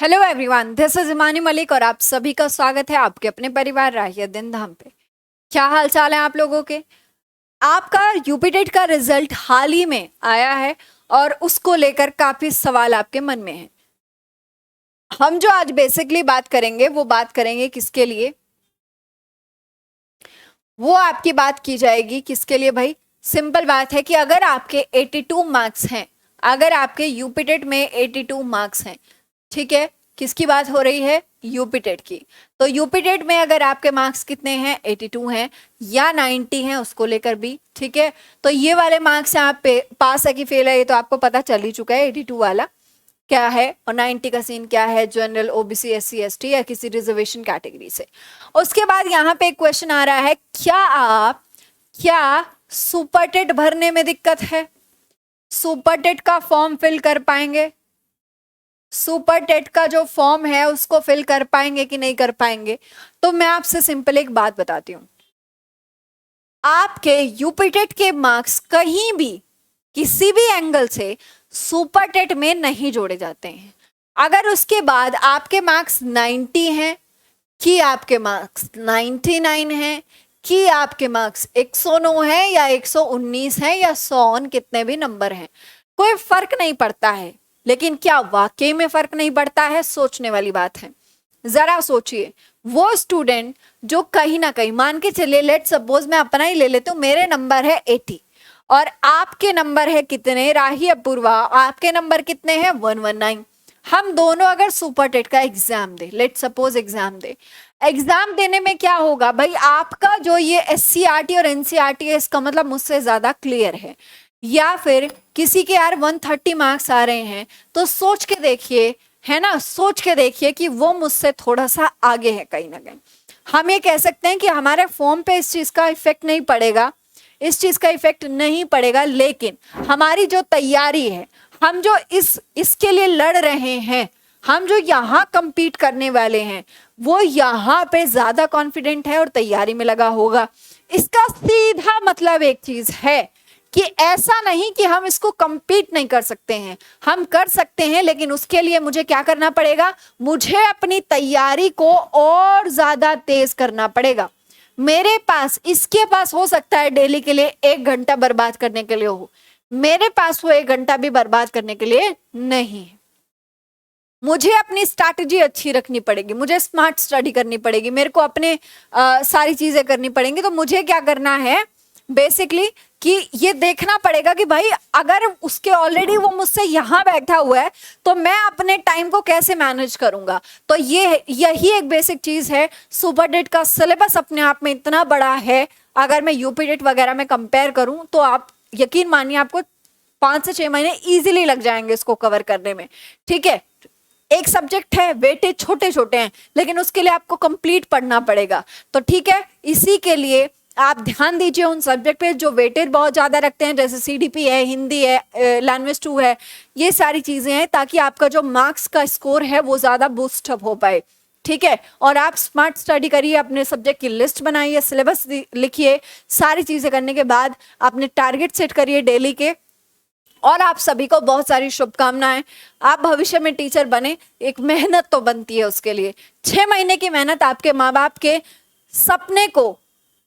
Hello everyone, this is Imani Malik और आप सभी का स्वागत है आपके अपने परिवार राहिया दिन धाम पे। क्या हाल चाल है आप लोगों के? आपका यूपी टेट का रिजल्ट हाल ही में आया है और उसको लेकर काफी सवाल आपके मन में है। हम जो आज बेसिकली बात करेंगे वो बात करेंगे किसके लिए? वो आपकी बात की जाएगी किसके लिए भाई? सिंपल बात है कि अगर आपके 82 मार्क्स हैं, अगर आपके यूपी टेट में 82 मार्क्स हैं, ठीक है, किसकी बात हो रही है? यूपी टेट की। तो यूपी टेट में अगर आपके मार्क्स कितने हैं? 82 हैं या 90 हैं, उसको लेकर भी ठीक है। तो ये वाले मार्क्स हैं, आप पास है कि फेल है ये तो आपको पता चल ही चुका है। 82 वाला क्या है और 90 का सीन क्या है? जनरल, ओबीसी, एससी, एसटी या किसी रिजर्वेशन कैटेगरी से। उसके बाद यहाँ पे एक क्वेश्चन आ रहा है, क्या सुपर टेट भरने में दिक्कत है? सुपर टेट का फॉर्म फिल कर पाएंगे? सुपर टेट का जो फॉर्म है उसको फिल कर पाएंगे कि नहीं कर पाएंगे? तो मैं आपसे सिंपल एक बात बताती हूं, आपके यूपी टेट के मार्क्स कहीं भी किसी भी एंगल से सुपर टेट में नहीं जोड़े जाते हैं। अगर उसके बाद आपके मार्क्स 90 हैं कि आपके मार्क्स 99 हैं कि आपके मार्क्स 109 है या 119 है या 100 कितने भी नंबर हैं, कोई फर्क नहीं पड़ता है। लेकिन क्या वाकई में फर्क नहीं पड़ता है? सोचने वाली बात है। जरा सोचिए, वो स्टूडेंट जो कहीं ना कहीं, मान के चलिए, लेट सपोज मैं अपना ही ले लेती हूँ, मेरे नंबर है 80 और आपके नंबर है कितने? राही अपूर्वा, आपके नंबर कितने हैं? 119। हम दोनों अगर सुपर टेट का एग्जाम दे, लेट सपोज एग्जाम दे, एग्जाम देने में क्या होगा भाई? आपका जो ये एससीईआरटी और एनसीईआरटी है, इसका मतलब मुझसे ज्यादा क्लियर है, या फिर किसी के यार 130 मार्क्स आ रहे हैं, तो सोच के देखिए, है ना, सोच के देखिए कि वो मुझसे थोड़ा सा आगे है कहीं ना कहीं। हम ये कह सकते हैं कि हमारे फॉर्म पे इस चीज का इफेक्ट नहीं पड़ेगा, इस चीज का इफेक्ट नहीं पड़ेगा, लेकिन हमारी जो तैयारी है, हम जो इसके लिए लड़ रहे हैं, हम जो यहाँ compete करने वाले हैं, वो यहाँ पे ज्यादा कॉन्फिडेंट है और तैयारी में लगा होगा। इसका सीधा मतलब एक चीज है कि ऐसा नहीं कि हम इसको compete नहीं कर सकते हैं, हम कर सकते हैं, लेकिन उसके लिए मुझे क्या करना पड़ेगा? मुझे अपनी तैयारी को और ज्यादा तेज करना पड़ेगा। मेरे पास, इसके पास हो सकता है डेली के लिए 1 घंटा बर्बाद करने के लिए हो, मेरे पास वो 1 घंटा भी बर्बाद करने के लिए नहीं है। मुझे अपनी स्ट्रैटेजी अच्छी रखनी पड़ेगी, मुझे स्मार्ट स्टडी करनी पड़ेगी, मेरे को अपने सारी चीजें करनी पड़ेंगी। तो मुझे क्या करना है बेसिकली कि ये देखना पड़ेगा कि भाई अगर उसके ऑलरेडी वो मुझसे यहाँ बैठा हुआ है तो मैं अपने टाइम को कैसे मैनेज करूंगा। तो यही एक बेसिक चीज है। सुपर टेट का सिलेबस अपने आप में इतना बड़ा है, अगर मैं यूपी टेट वगैरह में कंपेयर करूं तो आप यकीन मानिए आपको 5 से 6 महीने इजीली लग जाएंगे इसको कवर करने में। ठीक है, एक सब्जेक्ट है, वेटेज छोटे छोटे हैं, लेकिन उसके लिए आपको कंप्लीट पढ़ना पड़ेगा। तो ठीक है, इसी के लिए आप ध्यान दीजिए उन सब्जेक्ट पे जो वेटेज बहुत ज्यादा रखते हैं, जैसे सीडीपी है, हिंदी है, लैंग्वेज 2 है, ये सारी चीजें हैं, ताकि आपका जो मार्क्स का स्कोर है वो ज्यादा बूस्ट अप हो पाए। ठीक है, और आप स्मार्ट स्टडी करिए, अपने सब्जेक्ट की लिस्ट बनाइए, सिलेबस लिखिए, सारी चीजें करने के बाद अपने टारगेट सेट करिए डेली के। और आप सभी को बहुत सारी शुभकामनाएं। आप भविष्य में टीचर बने, एक मेहनत तो बनती है उसके लिए। 6 महीने की मेहनत आपके माँ बाप के सपने को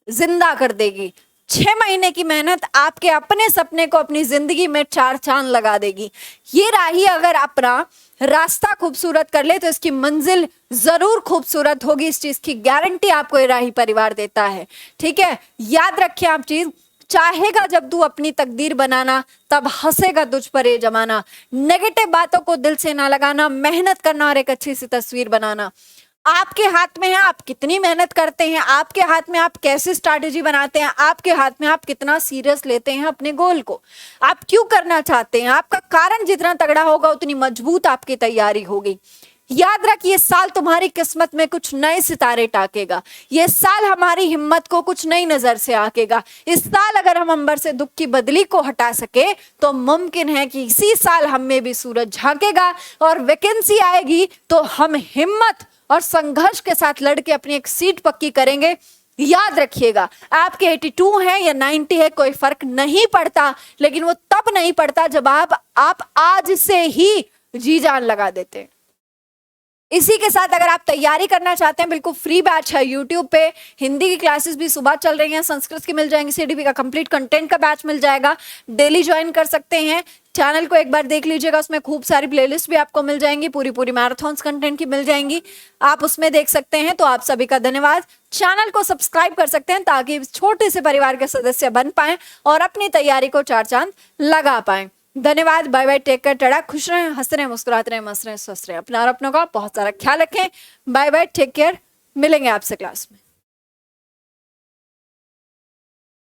जिंदा कर देगी। 6 महीने की मेहनत आपके अपने सपने को अपनी जिंदगी में 4 चांद लगा देगी। ये राही अगर अपना रास्ता खूबसूरत कर ले तो इसकी मंजिल जरूर खूबसूरत होगी, इस चीज की गारंटी आपको ये राही परिवार देता है। ठीक है, याद रखिए आप चीज, चाहेगा जब तू अपनी तकदीर बनाना, तब हंसेगा तुझ पर ये जमाना। नेगेटिव बातों को दिल से ना लगाना, मेहनत करना और एक अच्छी सी तस्वीर बनाना आपके हाथ में है। आप कितनी मेहनत करते हैं, आपके हाथ में आप कैसे स्ट्रैटेजी बनाते हैं, आपके हाथ में आप कितना सीरियस लेते हैं अपने गोल को, आप क्यों करना चाहते हैं। आपका कारण जितना तगड़ा होगा उतनी मजबूत आपकी तैयारी होगी। याद रख, ये साल तुम्हारी किस्मत में कुछ नए सितारे टाकेगा, ये साल हमारी हिम्मत को कुछ नई नजर से आकेगा। इस साल अगर हम अंबर से दुख की बदली को हटा सके तो मुमकिन है कि इसी साल हम में भी सूरज झांकेगा और वैकेंसी आएगी तो हम हिम्मत और संघर्ष के साथ लड़के अपनी एक सीट पक्की करेंगे। याद रखिएगा, आपके 82 है या 90 है, कोई फर्क नहीं पड़ता, लेकिन वो तब नहीं पड़ता जब आप आज से ही जी जान लगा देते हैं। इसी के साथ अगर आप तैयारी करना चाहते हैं, बिल्कुल फ्री बैच है यूट्यूब पे। हिंदी की क्लासेस भी सुबह चल रही हैं, संस्कृत की मिल जाएंगी, सीडीपी का कंप्लीट कंटेंट का बैच मिल जाएगा, डेली ज्वाइन कर सकते हैं। चैनल को एक बार देख लीजिएगा, उसमें खूब सारी प्लेलिस्ट भी आपको मिल जाएंगी, पूरी पूरी मैराथन्स कंटेंट की मिल जाएंगी, आप उसमें देख सकते हैं। तो आप सभी का धन्यवाद। चैनल को सब्सक्राइब कर सकते हैं ताकि छोटे से परिवार के सदस्य बन पाएं और अपनी तैयारी को चार चांद लगा पाएं। धन्यवाद, बाय बाय, टेक केयर, टड़ा, खुश रहें, हंस रहे, मुस्कुराते रहें, मस्त रहें, स्वस्थ रहें, अपना और अपनों का बहुत सारा ख्याल रखें। बाय बाय, टेक केयर, मिलेंगे आपसे क्लास में।